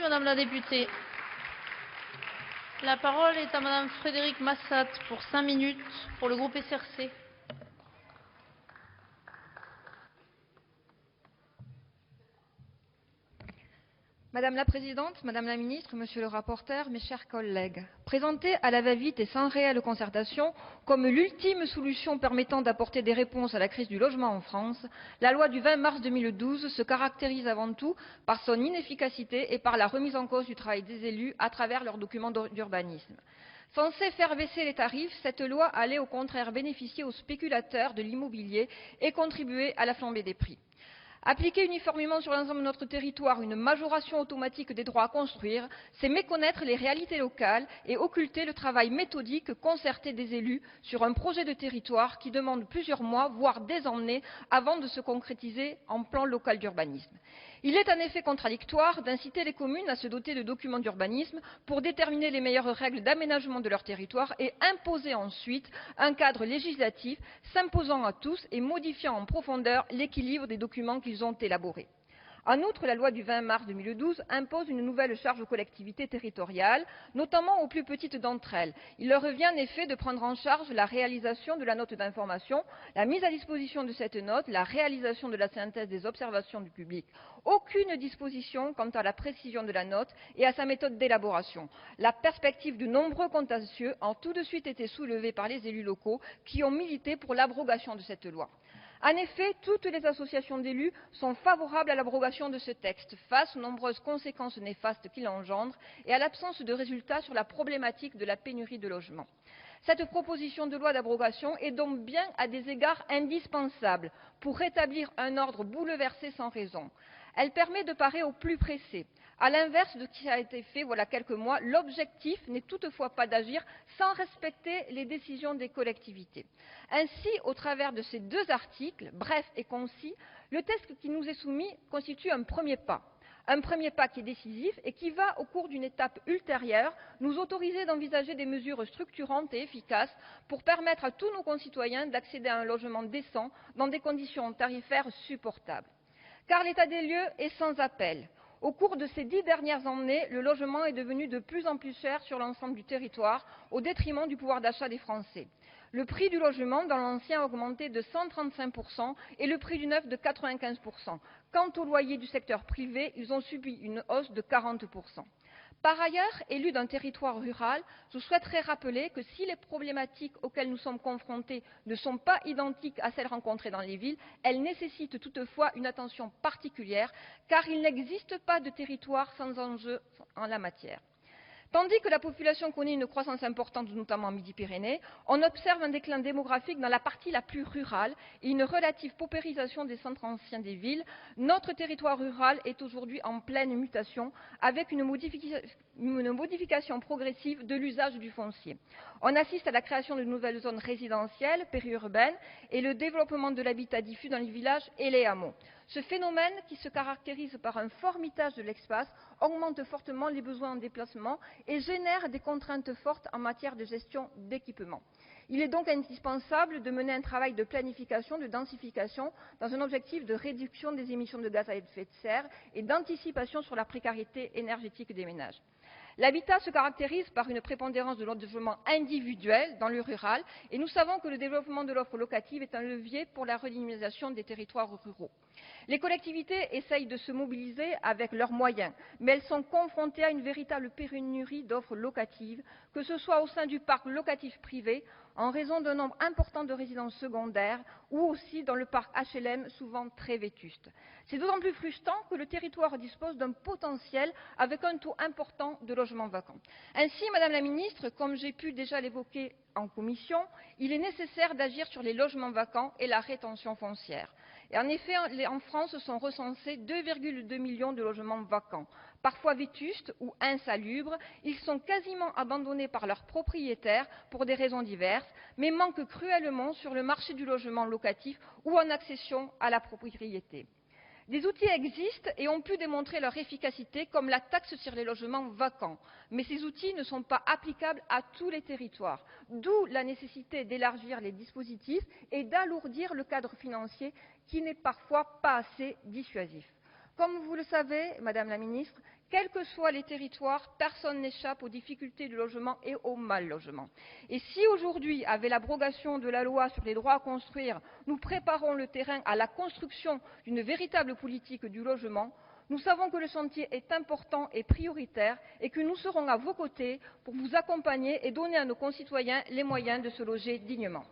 Madame la députée. La parole est à Madame Frédérique Massat pour 5 minutes pour le groupe SRC. Madame la Présidente, Madame la Ministre, Monsieur le rapporteur, mes chers collègues, présentée à la va-vite et sans réelle concertation comme l'ultime solution permettant d'apporter des réponses à la crise du logement en France, la loi du 20 mars 2012 se caractérise avant tout par son inefficacité et par la remise en cause du travail des élus à travers leurs documents d'urbanisme. Censée faire baisser les tarifs, cette loi allait au contraire bénéficier aux spéculateurs de l'immobilier et contribuer à la flambée des prix. Appliquer uniformément sur l'ensemble de notre territoire une majoration automatique des droits à construire, c'est méconnaître les réalités locales et occulter le travail méthodique concerté des élus sur un projet de territoire qui demande plusieurs mois, voire des années, avant de se concrétiser en plan local d'urbanisme. Il est en effet contradictoire d'inciter les communes à se doter de documents d'urbanisme pour déterminer les meilleures règles d'aménagement de leur territoire et imposer ensuite un cadre législatif s'imposant à tous et modifiant en profondeur l'équilibre des documents qu'ils ont élaborés. En outre, la loi du 20 mars 2012 impose une nouvelle charge aux collectivités territoriales, notamment aux plus petites d'entre elles. Il leur revient en effet de prendre en charge la réalisation de la note d'information, la mise à disposition de cette note, la réalisation de la synthèse des observations du public. Aucune disposition quant à la précision de la note et à sa méthode d'élaboration. La perspective de nombreux contentieux a tout de suite été soulevée par les élus locaux qui ont milité pour l'abrogation de cette loi. En effet, toutes les associations d'élus sont favorables à l'abrogation de ce texte, face aux nombreuses conséquences néfastes qu'il engendre et à l'absence de résultats sur la problématique de la pénurie de logements. Cette proposition de loi d'abrogation est donc bien à des égards indispensable pour rétablir un ordre bouleversé sans raison. Elle permet de parer aux plus pressés. À l'inverse de ce qui a été fait voilà quelques mois, l'objectif n'est toutefois pas d'agir sans respecter les décisions des collectivités. Ainsi, au travers de ces 2 articles, brefs et concis, le texte qui nous est soumis constitue un premier pas. Un premier pas qui est décisif et qui va, au cours d'une étape ultérieure, nous autoriser d'envisager des mesures structurantes et efficaces pour permettre à tous nos concitoyens d'accéder à un logement décent dans des conditions tarifaires supportables. Car l'état des lieux est sans appel. Au cours de ces 10 dernières années, le logement est devenu de plus en plus cher sur l'ensemble du territoire, au détriment du pouvoir d'achat des Français. Le prix du logement dans l'ancien a augmenté de 135% et le prix du neuf de 95%. Quant aux loyers du secteur privé, ils ont subi une hausse de 40%. Par ailleurs, élu d'un territoire rural, je souhaiterais rappeler que si les problématiques auxquelles nous sommes confrontés ne sont pas identiques à celles rencontrées dans les villes, elles nécessitent toutefois une attention particulière, car il n'existe pas de territoire sans enjeu en la matière. Tandis que la population connaît une croissance importante, notamment en Midi-Pyrénées, on observe un déclin démographique dans la partie la plus rurale et une relative paupérisation des centres anciens des villes. Notre territoire rural est aujourd'hui en pleine mutation, avec une modification progressive de l'usage du foncier. On assiste à la création de nouvelles zones résidentielles, périurbaines, et le développement de l'habitat diffus dans les villages et les hameaux. Ce phénomène, qui se caractérise par un fort mitage de l'espace, augmente fortement les besoins en déplacement et génère des contraintes fortes en matière de gestion d'équipement. Il est donc indispensable de mener un travail de planification, de densification, dans un objectif de réduction des émissions de gaz à effet de serre et d'anticipation sur la précarité énergétique des ménages. L'habitat se caractérise par une prépondérance de logement individuel dans le rural et nous savons que le développement de l'offre locative est un levier pour la redynamisation des territoires ruraux. Les collectivités essayent de se mobiliser avec leurs moyens, mais elles sont confrontées à une véritable pénurie d'offres locatives, que ce soit au sein du parc locatif privé, en raison d'un nombre important de résidences secondaires, ou aussi dans le parc HLM, souvent très vétuste. C'est d'autant plus frustrant que le territoire dispose d'un potentiel avec un taux important de logements vacants. Ainsi, Madame la Ministre, comme j'ai pu déjà l'évoquer en commission, il est nécessaire d'agir sur les logements vacants et la rétention foncière. Et en effet, en France sont recensés 2,2 millions de logements vacants. Parfois vétustes ou insalubres, ils sont quasiment abandonnés par leurs propriétaires pour des raisons diverses, mais manquent cruellement sur le marché du logement locatif ou en accession à la propriété. Des outils existent et ont pu démontrer leur efficacité, comme la taxe sur les logements vacants. Mais ces outils ne sont pas applicables à tous les territoires, d'où la nécessité d'élargir les dispositifs et d'alourdir le cadre financier qui n'est parfois pas assez dissuasif. Comme vous le savez, Madame la Ministre, Quels que soient les territoires, personne n'échappe aux difficultés du logement et au mal logement. Et si aujourd'hui, avec l'abrogation de la loi sur les droits à construire, nous préparons le terrain à la construction d'une véritable politique du logement, nous savons que le chantier est important et prioritaire et que nous serons à vos côtés pour vous accompagner et donner à nos concitoyens les moyens de se loger dignement.